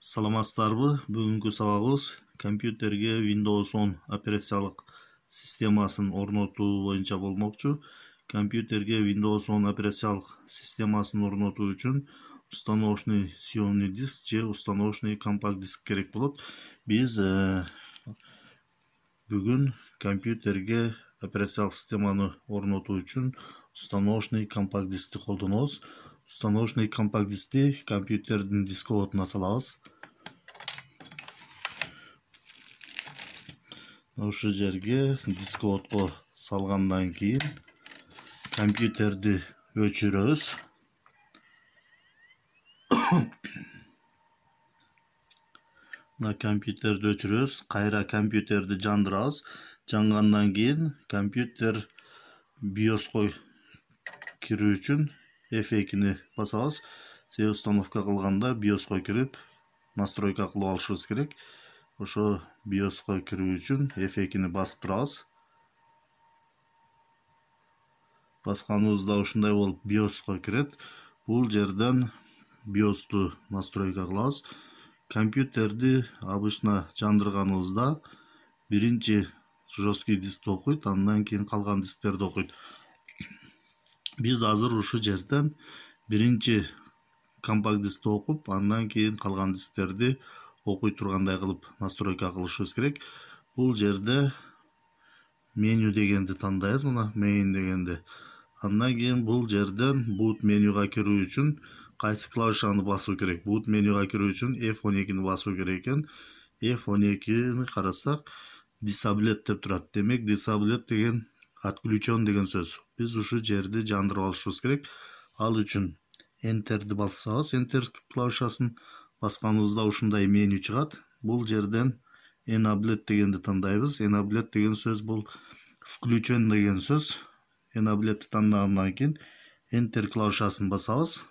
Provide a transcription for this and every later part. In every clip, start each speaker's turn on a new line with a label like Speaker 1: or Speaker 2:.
Speaker 1: Саламатсыздарбы? Бүгүнкү сабагыбыз компьютерге Windows 10 операциялык системасын орнотуу боюнча болмокчу. Компьютерге Windows 10 операциялык системасын орнотуу үчүн установочный съемный диск же установочный компакт диск керек болот. Биз бүгүн компьютерге операциялык системаны орнотуу үчүн установочный компакт дискти колдонобуз. Установочный компакт дискти компьютердин дисководуна салабыз. Ушул жерге дисководко салгандан кийин компьютерди өчүрөбүз. Компьютерди өчүрөбүз, кайра компьютерди жандырабыз. Жангандан кийин компьютер BIOSко кирүү үчүн F2-ни басабыз. Себеби установка кылганда BIOSко кирип настройка кылып алышыбыз керек. Ошо BIOSко кирүү үчүн F2-ни басып турабыз. Басканыбызда ушундай болуп BIOSко кирет. Бул жерден BIOSту настройка кылабыз. Компьютерди обычно жандырганыбызда биринчи жесткий дискти окуйт, андан кийин калган дисктерди окуйт. Биз азыр ушул жерден биринчи компакт дискти окуп, андан кийин калган дисктерди окуй тургандай кылып настройка кылышыбыз керек. Бул жерде меню дегенди тандайбыз, мына main дегенди. Андан кийин бул жерден boot менюга кирүү үчүн кайсы клавишаны басуу керек? Boot менюга кирүү үчүн F12-ни басуу керек экен. F12-ни карасак, disablet деп турат. Демек, disablet деген отключен деген сөз. Биз ушул жерди жандырып алышыбыз керек. Ал үчүн Enter'ди басабыз. Enter клавишасын басканыбызда ушундай меню чыгат. Бул жерден enablet дегенди тандайбыз. Enablet деген сөз бул включен деген сөз. Enabletти тандагандан кийин Enter клавишасын басабыз.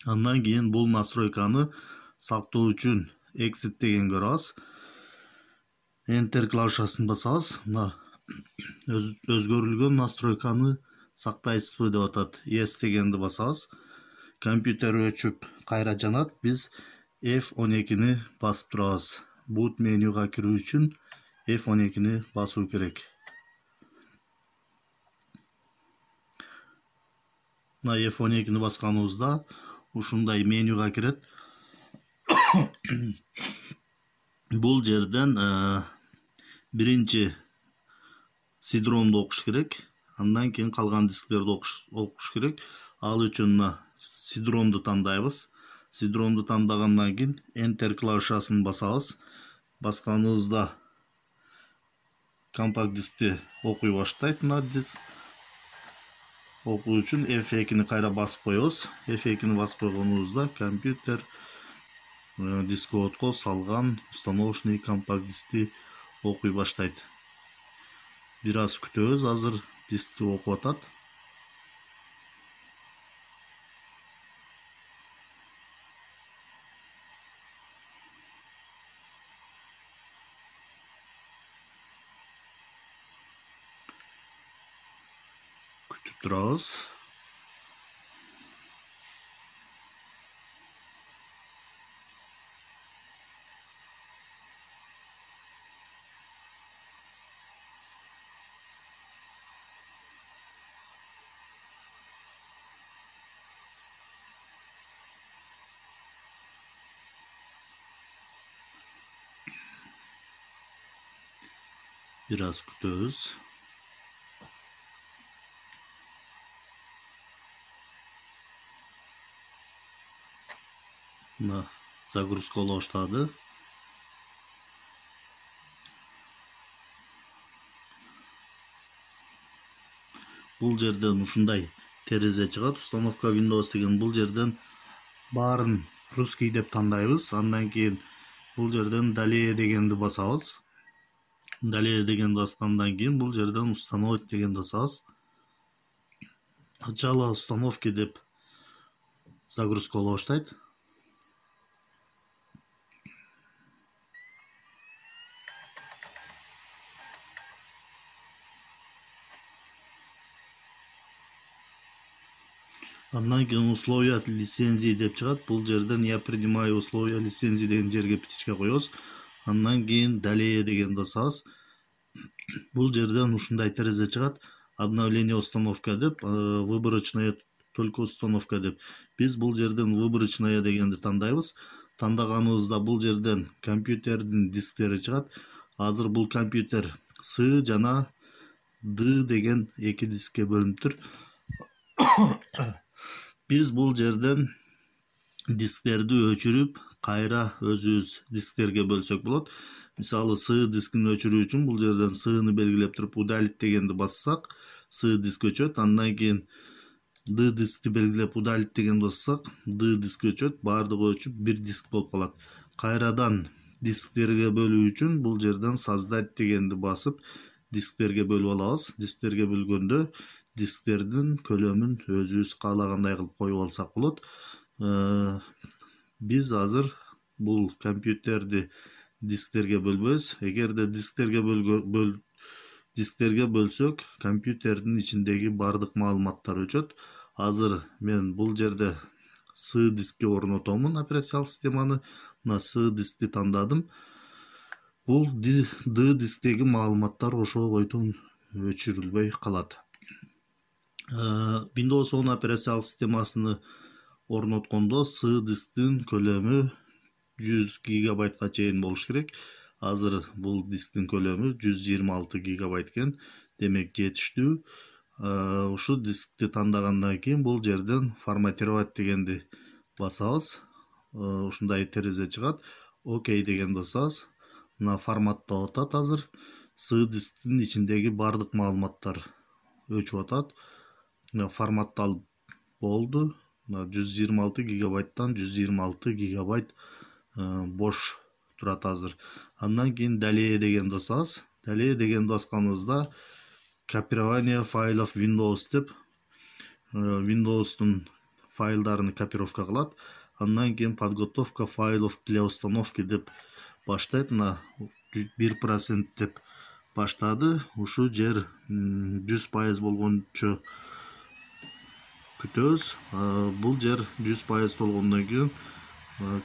Speaker 1: Андан кийин бул настройканы сактоо үчүн exit дегенге барабыз. Enter клавишасын басабыз. Мына өзгөрүлгөн настройканы сактайсызбы деп атат. Yes дегенди басабыз. Компьютер өчүп кайра жанат. Биз F12-ни басып турабыз. Boot менюга кирүү үчүн F12-ни басуу керек. Мына F12-ни басканыбызда ушундай менюга кирет. Бул жерден биринчи CD-ROMду окуш керек. Андан кийин калган дисктерди окуш керек. Ал үчүн CD-ROMду тандайбыз. CD-ROMду тандагандан кийин Enter клавишасын басабыз. Басканыбызда компакт дискти окуй баштайт. Окуу үчүн F2-ни кайра басып коебуз. F2-ни басып койгонубузда компьютер дисководко салган установочный компакт дискти окуй баштайт. Бир аз күтөбүз, азыр дискти окуп атат. Күтүп турабыз. Бир аз күтөбүз. Мына загрузкалоо баштады. Бул жерден ушундай терезе чыгат. Установка Windows деген бул жерден баарын русский деп тандайбыз. Андан кийин бул жерден далее дегенди басабыз. Далее дегенди баскандан кийин бул жерден установить дегенди басабыз. Начало установки деп загрузкалоо баштайт. Андан кийин условия лицензии деп чыгат. Бул жерден я принимаю условия лицензии деген жерге птичка коебуз. Андан кийин далее дегенди басабыз. Бул жерден ушундай терезе чыгат. Обновление установка деп, выборочная только установка деп. Биз бул жерден выборочная дегенди тандайбыз. Тандаганыбызда бул жерден компьютердин дисктери чыгат. Азыр бул компьютер С жана Д деген эки дискке бөлүнүп тур. Биз бул жерден дисктерди өчүрүп, кайра өзүбүз дисктерге бөлсөк болот. Мисалы, С дискин өчүрүү үчүн бул жерден Сны белгилеп туруп, удалить дегенди бассак, С диск өчөт. Андан кийин Д дискти белгилеп, удалить дегенди бассак, Д диск өчөт. Баардыгы өчүп, бир диск болуп калат. Кайрадан дисктерге бөлүү үчүн бул жерден создать дегенди басып, дисктерге бөлүп алабыз. Дисктерге бөлгөндө дисктердин көлөмүн өзүбүз каалагандай кылып коюп алсак болот. Биз азыр бул компьютерди дисктерге бөлбөйбүз. Эгерде дисктерге бөлсөк, компьютердин ичиндеги бардык маалыматтар өчөт. Азыр мен бул жерде С дискке орнотомун операциялык системаны. Мына С дискти тандадым. Бул Д дисктеги маалыматтар ошол бойдон өчүрүлбөй калат. Windows 10 операциялык системасыны орноткондо С дисктин көлөмү 100 гигабайтка чейин болуш керек. Азыр бул дисктин көлөмү 126 гигабайт экен. Демек жетиштүү. Ушу дискти тандагандан кийин бул жерден форматировать дегенди басабыз. Ушундай терезе чыгат. Окей деген басабыз. Мына форматтап атат азыр. С дисктин ичиндеги бардык маалыматтар өчүп атат. Форматталып болду. 126 гигабайттан 126 гигабайт бош турат азыр. Андан кийин далее деген басабыз. Далее деген басканыбызда копирование файлов Windows деп Windows'тун файлдарын копировка кылат. Андан кийин подготовка файлов для установки деп баштайт. Мына 1% деп баштады. Ушу жер 100% болгончо күтөбүз. Бул жер 100% болгондон кийин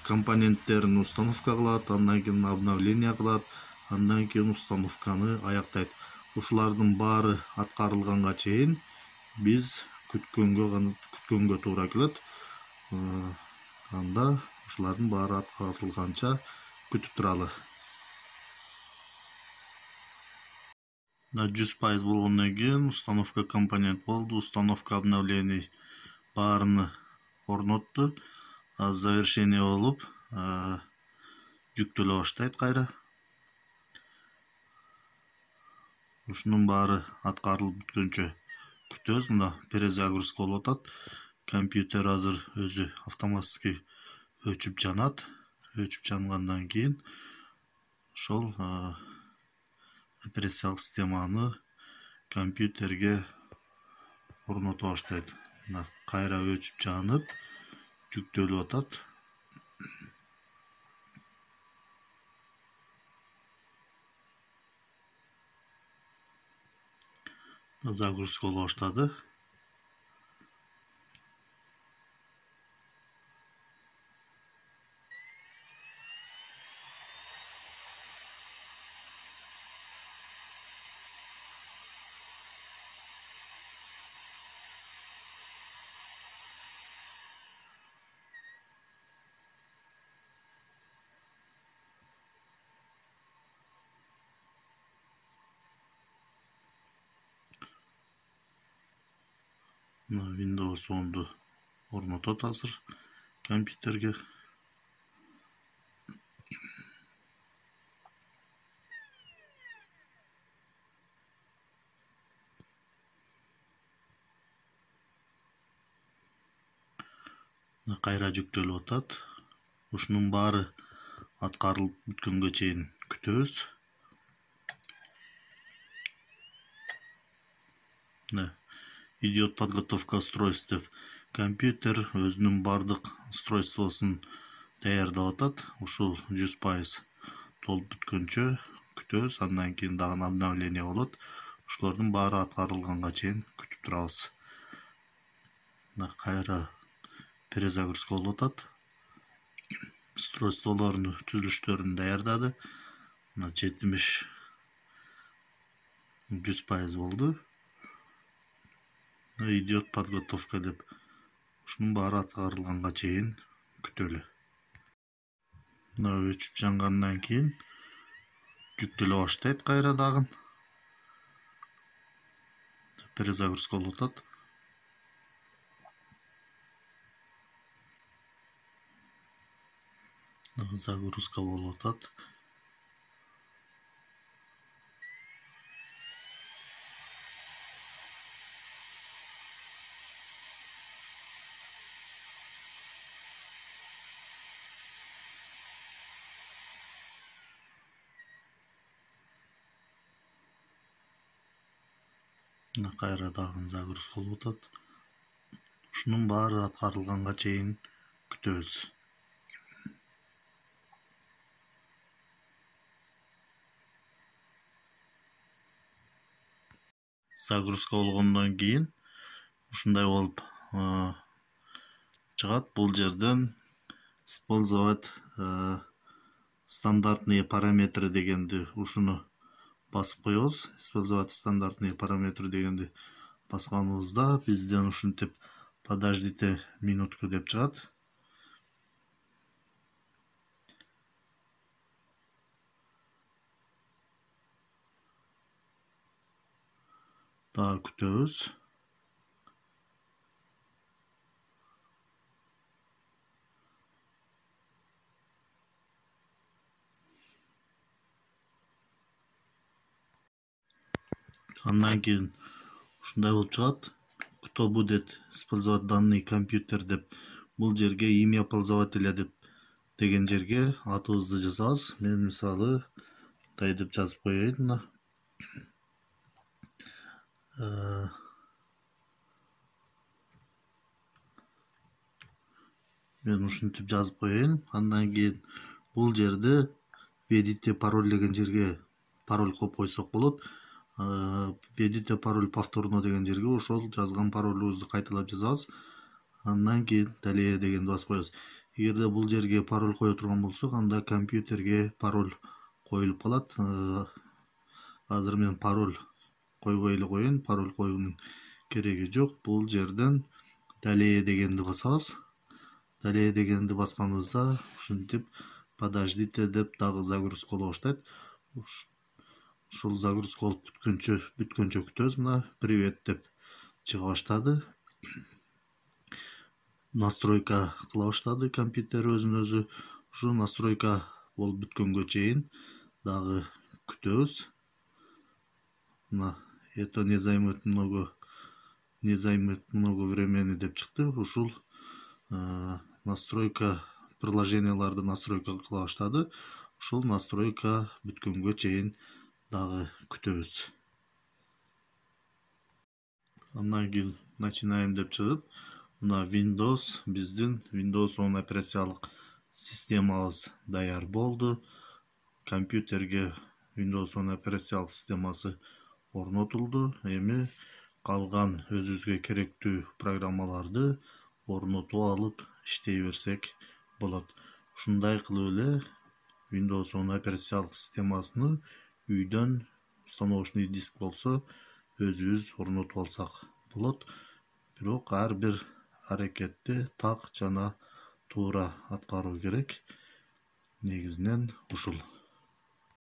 Speaker 1: компоненттерин установка кылат, андан кийин обновление кылат, андан кийин установканы аяктайт. Ушулардын баары аткарылганга чейин биз күткөнгө туура келет. Анда ушулардын баары аткарылганча күтүп туралы. 100% болгондон кийин установка компонент болду, установка обновлений баарыны орнотту. Завершение болуп, жүктөлө баштайт кайра. Ушунун баары аткарылып бүткөнчө күтөбүз. Мына перезагрузка болуп атат. Компьютер азыр өзү автоматически өчүп жанат. Өчүп жангандан кийин ошол операциялык системаны компьютерге орното баштайт. Мына кайра өчүп жанып жүктөлүп атат. Загрузка боло баштады. Windows 10'du орнотот азыр компьютерге. Кайра жүктөлүп атат. Ушунун баары аткарылып бүткөнгө чейин күтөбүз. Идет подготовка устройств деп компьютер өзүнүн бардык устройствосун даярдап атат. Ушул 100% толуп бүткөнчө күтөбүз. Андан кийин дагы обновление болот. Ушулардын баары аткарылганга чейин күтүп турабыз. мына кайра перезагрузка болуп атат. Устройстволордун түзүлүштөрүн даярдады. Мына 70-100% болду. Идет подготовка деп. Ушунун баары аткарылганга чейин күтөлү. Мына өчүп жангандан кийин жүктөлө баштайт кайра дагы. Перезагрузка болуп атат. Загрузка болуп атат. Мына кайра дагы загрузка болуп атат. Ушунун баары аткарылганга чейин күтөбүз. Загрузка болгондон кийин ушундай болуп чыгат. Бул жерден использовать стандартные параметры дегенди ушуну басып коебуз. Использовать стандартные параметры дегенди басканыбызда бизден ушинтип подождите минутку деп чыгат. Дагы күтөбүз. Андан кийин ушундай болуп чыгат. Кто будет использовать данный компьютер деп бул жерге имя пользователя деген жерге атыбызды жазабыз. Мен мисалы мындай деп жазып коеюн. Мен ушинтип жазып коеюн. Андан кийин бул жерде введите пароль деген жерге пароль коюп койсок болот. Введите пароль повторно деген жерге ошол жазган паролубузду кайталап жазабыз. Андан кийин далее дегенди басып коебуз. Эгерде бул жерге пароль кое турган болсок, анда компьютерге пароль коюлуп калат. Азыр мен пароль койбой эле коеюн. Пароль коюунун кереги жок. Бул жерден далее дегенди басабыз. Далее дегенди басканыбызда ушинтип подождите деп дагы загрузка боло баштайт. Ушул загрузка болуп бүткөнчө күтөбүз. Мына привет деп чыга баштады. Настройка кыла баштады компьютер өзүн өзү. Ушу настройка болуп бүткөнгө чейин дагы күтөбүз. Мына это не займет много времени деп чыкты. Ушул настройка приложенияларды настройка кыла баштады. Ушул настройка бүткөнгө чейин дагы күтөбүз. Андан кийин начинаем деп чыгып, мына Windows биздин Windows 10 операциялык системабыз даяр болду. Компьютерге Windows 10 операциялык системасы орнотулду. Эми калган өзүбүзгө керектүү программаларды орнотуп алып иштей берсек болот. Ушундай кылып эле Windows 10 операциялык системасыны үйдөн установочный диск болсо өзүбүз орнотуп алсак болот. Бирок ар бир аракетти так жана туура аткаруу керек. Негизинен ушул.